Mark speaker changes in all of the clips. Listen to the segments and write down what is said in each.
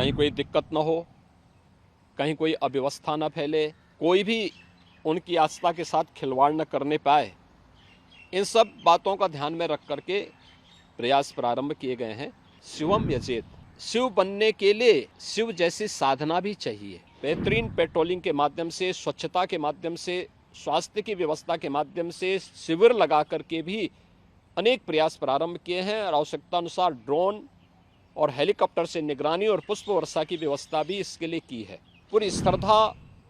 Speaker 1: कहीं कोई दिक्कत न हो, कहीं कोई अव्यवस्था न फैले, कोई भी उनकी आस्था के साथ खिलवाड़ न करने पाए। इन सब बातों का ध्यान में रख करके प्रयास प्रारंभ किए गए हैं। शिवम यजेत, शिव बनने के लिए शिव जैसी साधना भी चाहिए। बेहतरीन पेट्रोलिंग के माध्यम से, स्वच्छता के माध्यम से, स्वास्थ्य की व्यवस्था के माध्यम से शिविर लगा करके भी अनेक प्रयास प्रारंभ किए हैं और आवश्यकता अनुसार ड्रोन और हेलीकॉप्टर से निगरानी और पुष्प वर्षा की व्यवस्था भी इसके लिए की है। पूरी श्रद्धा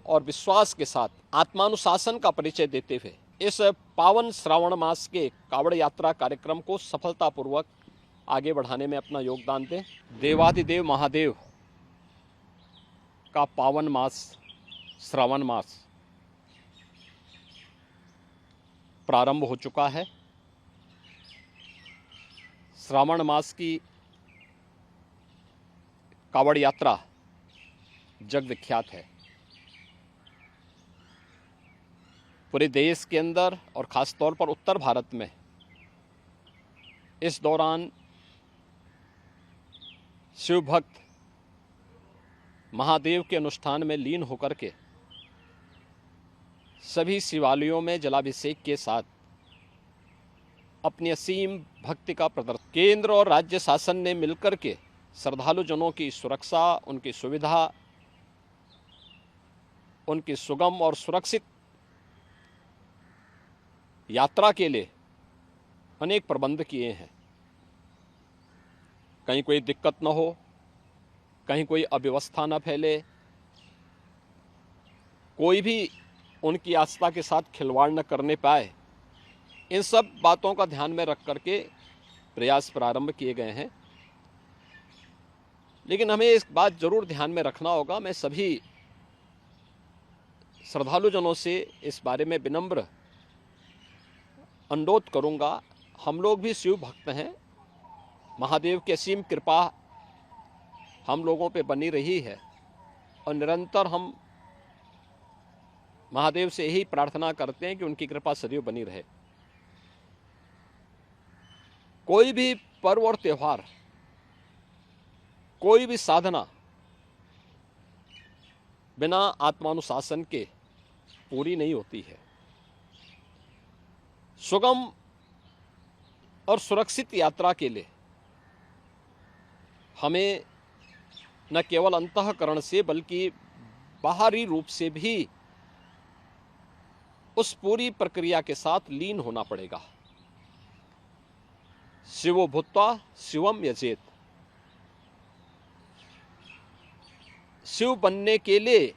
Speaker 1: और विश्वास के साथ आत्मानुशासन का परिचय देते हुए इस पावन श्रावण मास के कावड़ यात्रा कार्यक्रम को सफलतापूर्वक आगे बढ़ाने में अपना योगदान दें। देवाधिदेव महादेव का पावन मास श्रावण मास प्रारंभ हो चुका है। श्रावण मास की कावड़ यात्रा जग विख्यात है। पूरे देश के अंदर और ख़ास तौर पर उत्तर भारत में इस दौरान शिव भक्त महादेव के अनुष्ठान में लीन होकर के सभी शिवालयों में जलाभिषेक के साथ अपनी असीम भक्ति का प्रदर्शन। केंद्र और राज्य शासन ने मिलकर के श्रद्धालु जनों की सुरक्षा, उनकी सुविधा, उनकी सुगम और सुरक्षित यात्रा के लिए अनेक प्रबंध किए हैं। कहीं कोई दिक्कत न हो, कहीं कोई अव्यवस्था न फैले, कोई भी उनकी आस्था के साथ खिलवाड़ न करने पाए। इन सब बातों का ध्यान में रख करके प्रयास प्रारंभ किए गए हैं। लेकिन हमें एक बात जरूर ध्यान में रखना होगा। मैं सभी श्रद्धालु जनों से इस बारे में विनम्र अनुरोध करूंगा। हम लोग भी शिव भक्त हैं। महादेव की असीम कृपा हम लोगों पे बनी रही है और निरंतर हम महादेव से यही प्रार्थना करते हैं कि उनकी कृपा सदैव बनी रहे। कोई भी पर्व और त्योहार, कोई भी साधना बिना आत्मानुशासन के पूरी नहीं होती है। सुगम और सुरक्षित यात्रा के लिए हमें न केवल अंतःकरण से बल्कि बाहरी रूप से भी उस पूरी प्रक्रिया के साथ लीन होना पड़ेगा। शिवो भूत्वा शिवम यजेत, शिव बनने के लिए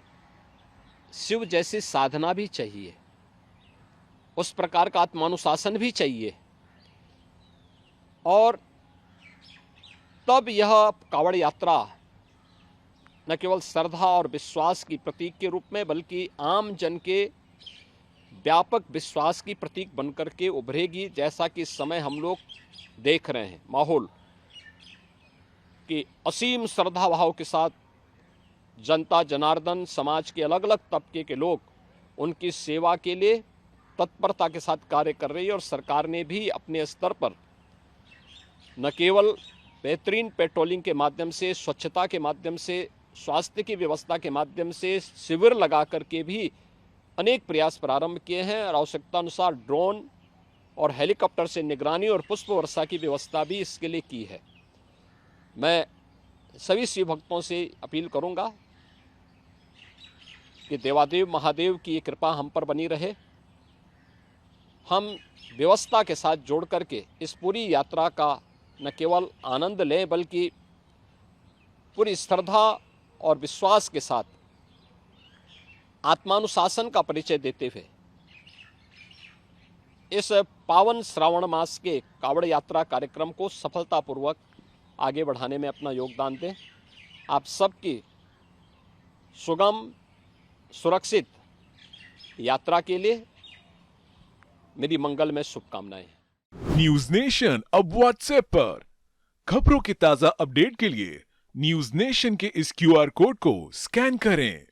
Speaker 1: शिव जैसी साधना भी चाहिए, उस प्रकार का आत्मानुशासन भी चाहिए और तब यह कावड़ यात्रा न केवल श्रद्धा और विश्वास की प्रतीक के रूप में बल्कि आम जन के व्यापक विश्वास की प्रतीक बनकर के उभरेगी। जैसा कि इस समय हम लोग देख रहे हैं माहौल कि असीम श्रद्धा भाव के साथ जनता जनार्दन समाज के अलग अलग तबके के लोग उनकी सेवा के लिए तत्परता के साथ कार्य कर रही है और सरकार ने भी अपने स्तर पर न केवल बेहतरीन पेट्रोलिंग के माध्यम से, स्वच्छता के माध्यम से, स्वास्थ्य की व्यवस्था के माध्यम से शिविर लगा करके भी अनेक प्रयास प्रारंभ किए हैं और आवश्यकता अनुसार ड्रोन और हेलीकॉप्टर से निगरानी और पुष्प वर्षा की व्यवस्था भी इसके लिए की है। मैं सभी शिव भक्तों से अपील करूंगा कि देवादेव महादेव की ये कृपा हम पर बनी रहे। हम व्यवस्था के साथ जोड़ करके इस पूरी यात्रा का न केवल आनंद लें बल्कि पूरी श्रद्धा और विश्वास के साथ आत्मानुशासन का परिचय देते हुए इस पावन श्रावण मास के कावड़ यात्रा कार्यक्रम को सफलतापूर्वक आगे बढ़ाने में अपना योगदान दें। आप सबकी सुगम सुरक्षित यात्रा के लिए मेरी मंगलमय शुभकामनाएं।
Speaker 2: न्यूज नेशन अब व्हाट्सएप पर खबरों के ताजा अपडेट के लिए न्यूज नेशन के इस क्यूआर कोड को स्कैन करें।